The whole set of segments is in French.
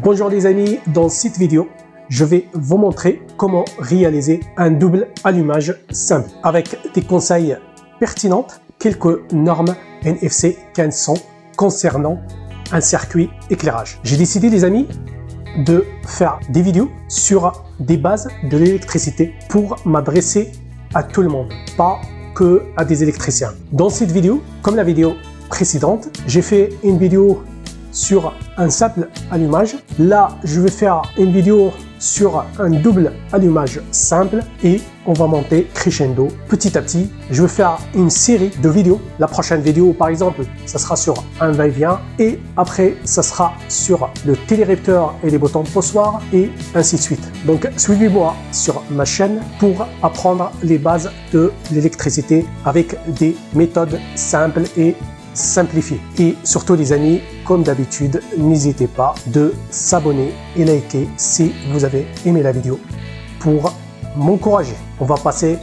Bonjour les amis, dans cette vidéo, je vais vous montrer comment réaliser un double allumage simple avec des conseils pertinents, quelques normes NFC 1500 concernant un circuit éclairage. J'ai décidé les amis de faire des vidéos sur des bases de l'électricité pour m'adresser à tout le monde, pas que à des électriciens. Dans cette vidéo, comme la vidéo précédente, j'ai fait une vidéo sur un simple allumage. Là, je vais faire une vidéo sur un double allumage simple et on va monter crescendo petit à petit. Je vais faire une série de vidéos. La prochaine vidéo, par exemple, ça sera sur un va-et-vient et après, ça sera sur le télérépteur et les boutons poussoirs et ainsi de suite. Donc, suivez-moi sur ma chaîne pour apprendre les bases de l'électricité avec des méthodes simples et simplifié. Et surtout les amis, comme d'habitude, n'hésitez pas de s'abonner et liker si vous avez aimé la vidéo pour m'encourager. On va passer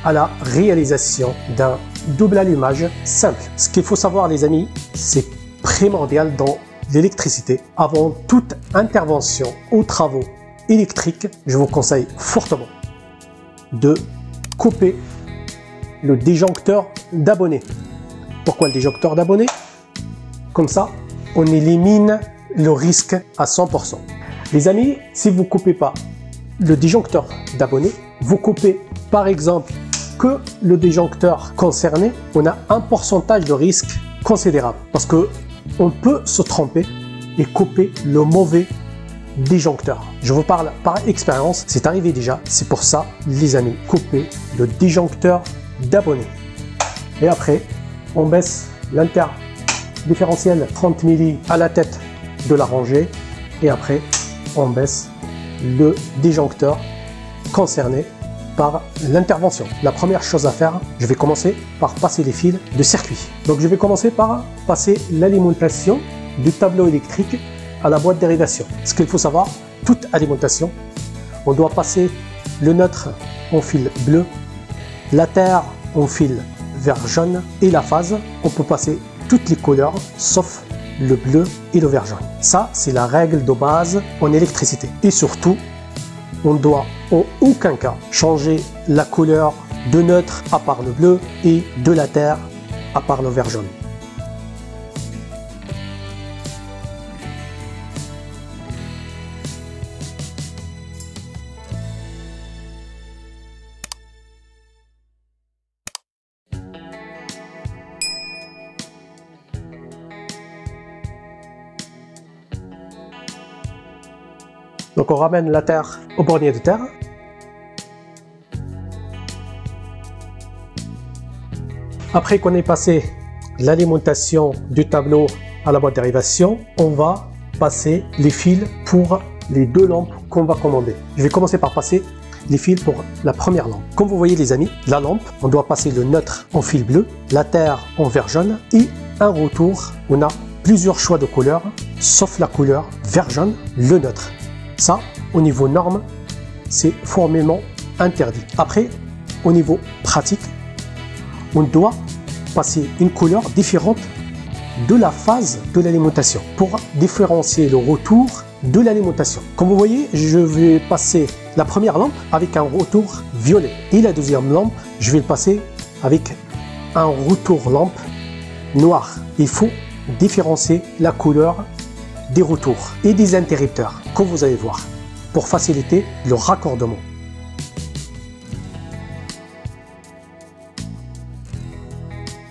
à la réalisation d'un double allumage simple. Ce qu'il faut savoir les amis, c'est primordial dans l'électricité. Avant toute intervention aux travaux électriques, je vous conseille fortement de couper le disjoncteur d'abonnés. Pourquoi le disjoncteur d'abonnés? Comme ça, on élimine le risque à 100%. Les amis, si vous ne coupez pas le disjoncteur d'abonnés, vous coupez par exemple que le disjoncteur concerné, on a un pourcentage de risque considérable. Parce qu'on peut se tromper et couper le mauvais disjoncteur. Je vous parle par expérience, c'est arrivé déjà. C'est pour ça, les amis, coupez le disjoncteur d'abonnés. Et après, on baisse l'interdifférentiel 30 milli à la tête de la rangée et après on baisse le disjoncteur concerné par l'intervention. La première chose à faire, je vais commencer par passer les fils de circuit. Donc je vais commencer par passer l'alimentation du tableau électrique à la boîte dérivation. Ce qu'il faut savoir, toute alimentation, on doit passer le neutre en fil bleu, la terre en fil vert jaune et la phase, on peut passer toutes les couleurs sauf le bleu et le vert jaune. Ça, c'est la règle de base en électricité. Et surtout, on doit en aucun cas changer la couleur de neutre à part le bleu et de la terre à part le vert jaune. Donc on ramène la terre au bornier de terre. Après qu'on ait passé l'alimentation du tableau à la boîte de dérivation, on va passer les fils pour les deux lampes qu'on va commander. Je vais commencer par passer les fils pour la première lampe. Comme vous voyez les amis, la lampe, on doit passer le neutre en fil bleu, la terre en vert jaune et un retour. On a plusieurs choix de couleurs, sauf la couleur vert jaune, le neutre. Ça, au niveau norme, c'est formellement interdit. Après, au niveau pratique, on doit passer une couleur différente de la phase de l'alimentation pour différencier le retour de l'alimentation. Comme vous voyez, je vais passer la première lampe avec un retour violet et la deuxième lampe, je vais le passer avec un retour lampe noir. Il faut différencier la couleur des retours et des interrupteurs, comme vous allez voir, pour faciliter le raccordement.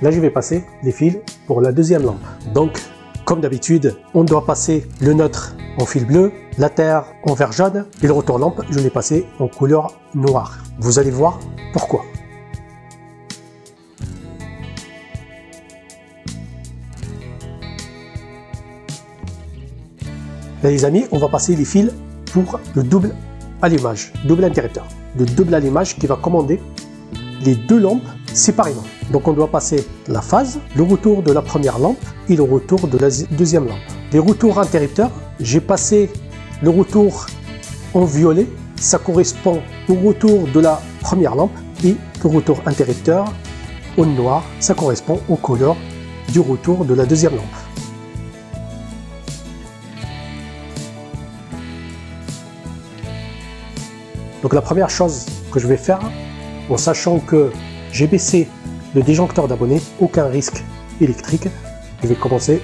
Là, je vais passer les fils pour la deuxième lampe. Donc, comme d'habitude, on doit passer le neutre en fil bleu, la terre en vert jaune et le retour lampe, je l'ai passé en couleur noire. Vous allez voir pourquoi. Là, les amis, on va passer les fils pour le double allumage, double interrupteur. Le double allumage qui va commander les deux lampes séparément. Donc on doit passer la phase, le retour de la première lampe et le retour de la deuxième lampe. Les retours interrupteurs, j'ai passé le retour en violet, ça correspond au retour de la première lampe et le retour interrupteur en noir, ça correspond aux couleurs du retour de la deuxième lampe. Donc la première chose que je vais faire, en sachant que j'ai baissé le disjoncteur d'abonnés, aucun risque électrique, je vais commencer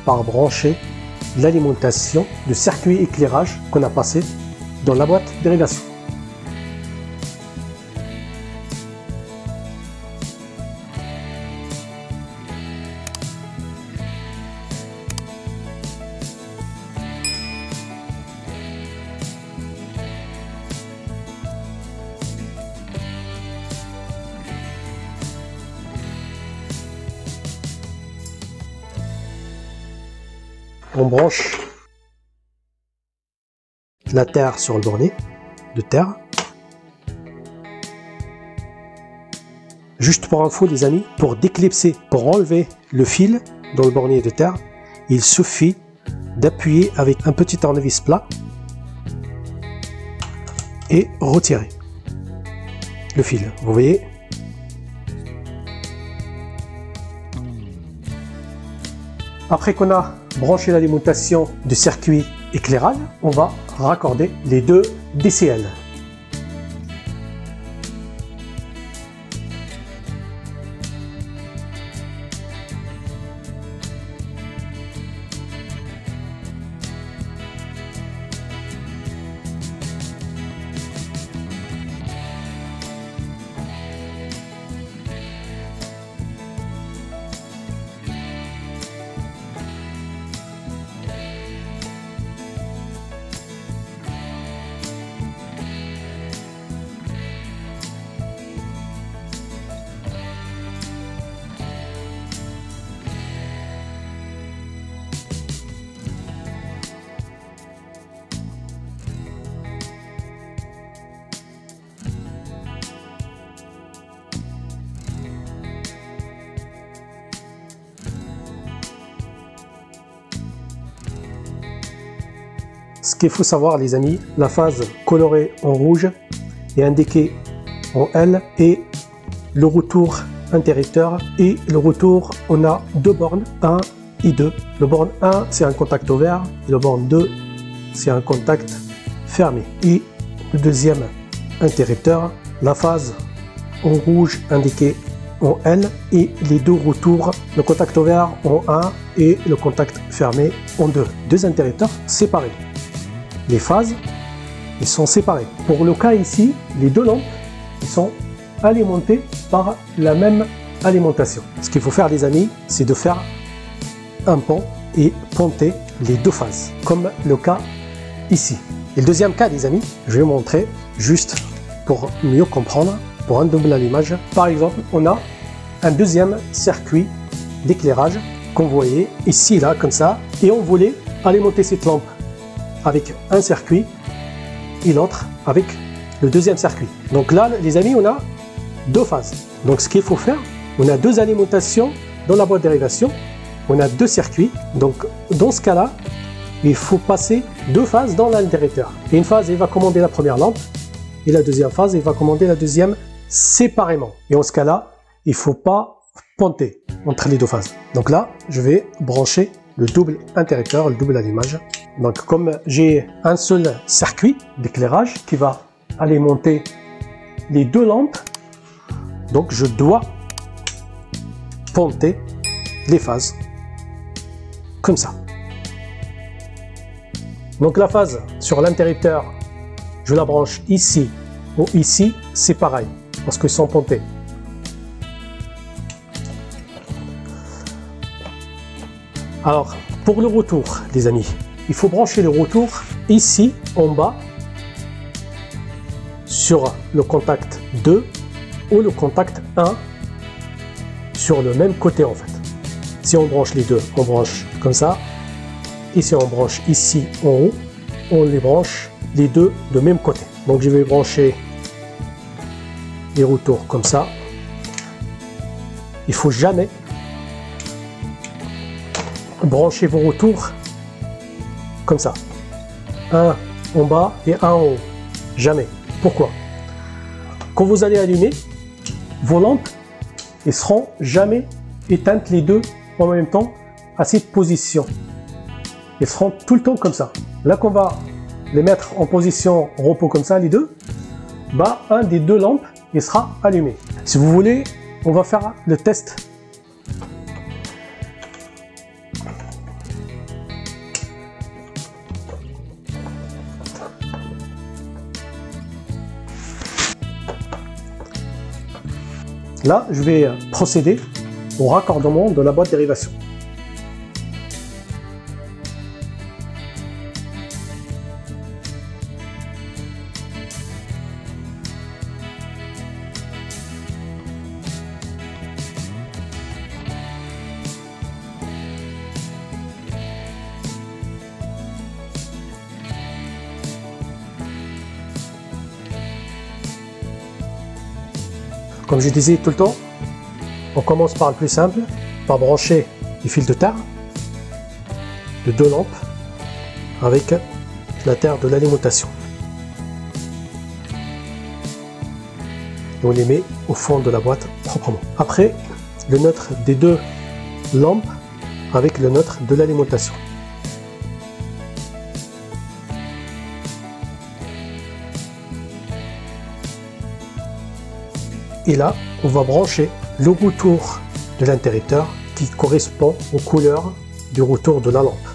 par brancher l'alimentation du circuit éclairage qu'on a passé dans la boîte de régulation. On branche la terre sur le bornet de terre. Juste pour info les amis, pour déclipser, pour enlever le fil dans le bornet de terre, il suffit d'appuyer avec un petit tournevis plat et retirer le fil. Vous voyez ? Après qu'on a branché l'alimentation du circuit éclairage, on va raccorder les deux DCL. Ce qu'il faut savoir les amis, la phase colorée en rouge est indiquée en L et le retour interrupteur et le retour, on a deux bornes, 1 et 2. Le borne 1 c'est un contact ouvert et le borne 2 c'est un contact fermé. Et le deuxième interrupteur, la phase en rouge indiquée en L et les deux retours, le contact ouvert en 1 et le contact fermé en 2. Deux interrupteurs séparés. Les phases, ils sont séparés. Pour le cas ici, les deux lampes, ils sont alimentées par la même alimentation. Ce qu'il faut faire les amis, c'est de faire un pont et ponter les deux phases, comme le cas ici. Et le deuxième cas les amis, je vais vous montrer juste pour mieux comprendre, pour un double allumage. Par exemple, on a un deuxième circuit d'éclairage qu'on voyait ici, là, comme ça, et on voulait alimenter cette lampe avec un circuit et l'autre avec le deuxième circuit. Donc là, les amis, on a deux phases. Donc ce qu'il faut faire, on a deux alimentations dans la boîte de régulation, on a deux circuits. Donc dans ce cas-là, il faut passer deux phases dans l'interrupteur. Et une phase, il va commander la première lampe et la deuxième phase, il va commander la deuxième séparément. Et en ce cas-là, il ne faut pas ponter entre les deux phases. Donc là, je vais brancher le double interrupteur, le double allumage. Donc comme j'ai un seul circuit d'éclairage qui va alimenter les deux lampes, donc je dois ponter les phases comme ça. Donc la phase sur l'interrupteur, je la branche ici ou ici, c'est pareil parce qu'ils sont pontés. Alors pour le retour les amis, il faut brancher le retour ici en bas sur le contact 2 ou le contact 1 sur le même côté en fait. Si on branche les deux, on branche comme ça. Et si on branche ici en haut, on les branche les deux de même côté. Donc je vais brancher les retours comme ça. Il faut jamais brancher vos retours comme ça. Un en bas et un en haut. Jamais. Pourquoi? Quand vous allez allumer, vos lampes ne seront jamais éteintes les deux en même temps à cette position. Elles seront tout le temps comme ça. Là qu'on va les mettre en position repos comme ça, les deux, bah, un des deux lampes il sera allumé. Si vous voulez, on va faire le test. Là, je vais procéder au raccordement de la boîte dérivation. Comme je disais tout le temps, on commence par le plus simple, par brancher les fils de terre de deux lampes avec la terre de l'alimentation. On les met au fond de la boîte proprement. Après, le neutre des deux lampes avec le neutre de l'alimentation. Et là, on va brancher le retour de l'interrupteur qui correspond aux couleurs du retour de la lampe.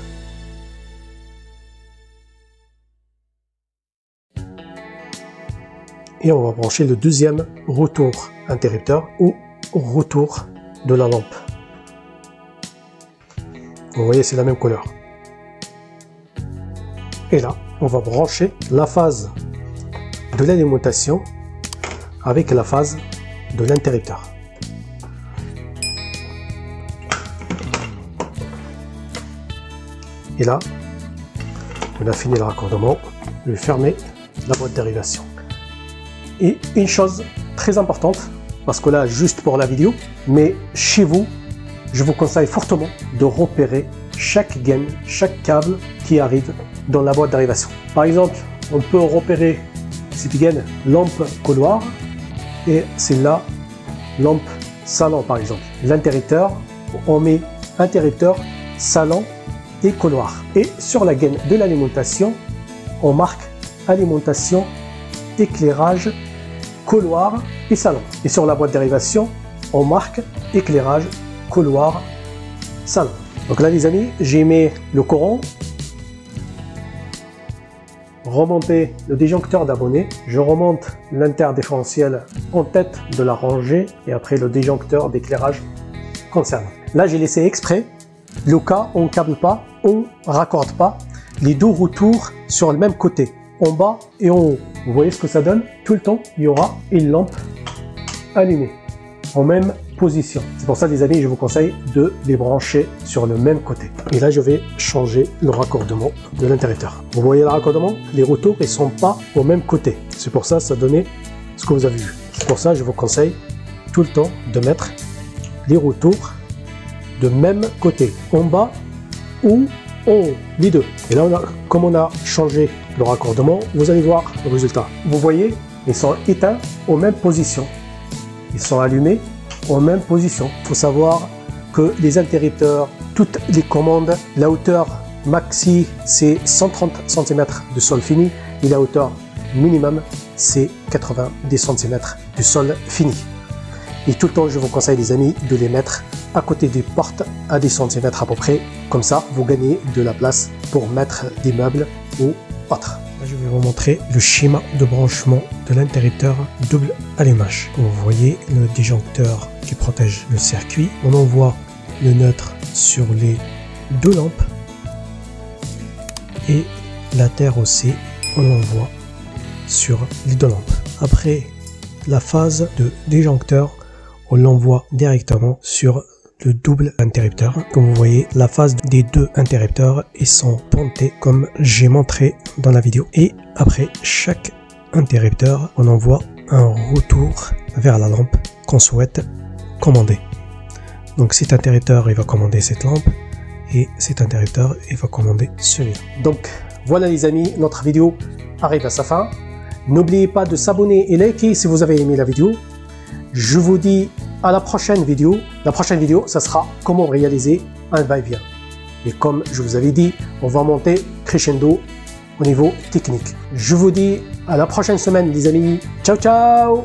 Et on va brancher le deuxième retour interrupteur au retour de la lampe. Vous voyez, c'est la même couleur. Et là, on va brancher la phase de l'alimentation avec la phase de l'interrupteur. Et là, on a fini le raccordement. Je vais fermer la boîte dérivation. Et une chose très importante, parce que là, juste pour la vidéo, mais chez vous, je vous conseille fortement de repérer chaque gaine, chaque câble qui arrive dans la boîte dérivation. Par exemple, on peut repérer cette gaine lampe couloir et celle-là lampe salon par exemple. L'interrupteur, on met interrupteur, salon et couloir. Et sur la gaine de l'alimentation, on marque alimentation, éclairage, couloir et salon. Et sur la boîte dérivation, on marque éclairage, couloir, salon. Donc là les amis, j'ai mis le courant, remonter le disjoncteur d'abonné, je remonte l'interdéférentiel en tête de la rangée et après le disjoncteur d'éclairage concerne. Là j'ai laissé exprès le cas on ne câble pas, on raccorde pas les deux retours sur le même côté, en bas et en haut. Vous voyez ce que ça donne? Tout le temps il y aura une lampe allumée en même position. C'est pour ça les amis, je vous conseille de les brancher sur le même côté. Et là je vais changer le raccordement de l'interrupteur. Vous voyez le raccordement? Les retours ils sont pas au même côté. C'est pour ça donnait ce que vous avez vu. C'est pour ça je vous conseille tout le temps de mettre les retours de même côté, en bas ou en haut, les deux. Et là comme on a changé le raccordement, vous allez voir le résultat. Vous voyez, ils sont éteints aux mêmes positions. Ils sont allumés en même position. Il faut savoir que les interrupteurs, toutes les commandes, la hauteur maxi c'est 130 cm de sol fini et la hauteur minimum c'est 90 cm de sol fini. Et tout le temps je vous conseille les amis de les mettre à côté des portes à 10 cm à peu près. Comme ça vous gagnez de la place pour mettre des meubles ou autre. Là, je vais vous montrer le schéma de branchement de l'interrupteur double allumage. Vous voyez le disjoncteur qui protège le circuit. On envoie le neutre sur les deux lampes et la terre aussi on l'envoie sur les deux lampes. Après la phase de disjoncteur, on l'envoie directement sur le double interrupteur. Comme vous voyez, la phase des deux interrupteurs ils sont pontés comme j'ai montré dans la vidéo. Et après chaque interrupteur, on envoie un retour vers la lampe qu'on souhaite commander. Donc cet interrupteur il va commander cette lampe et cet interrupteur il va commander celui-là. Donc voilà les amis, notre vidéo arrive à sa fin. N'oubliez pas de s'abonner et liker si vous avez aimé la vidéo. Je vous dis à la prochaine vidéo. La prochaine vidéo, ça sera comment réaliser un va-et-vient. Et comme je vous avais dit, on va monter crescendo au niveau technique. Je vous dis à la prochaine semaine les amis. Ciao ciao.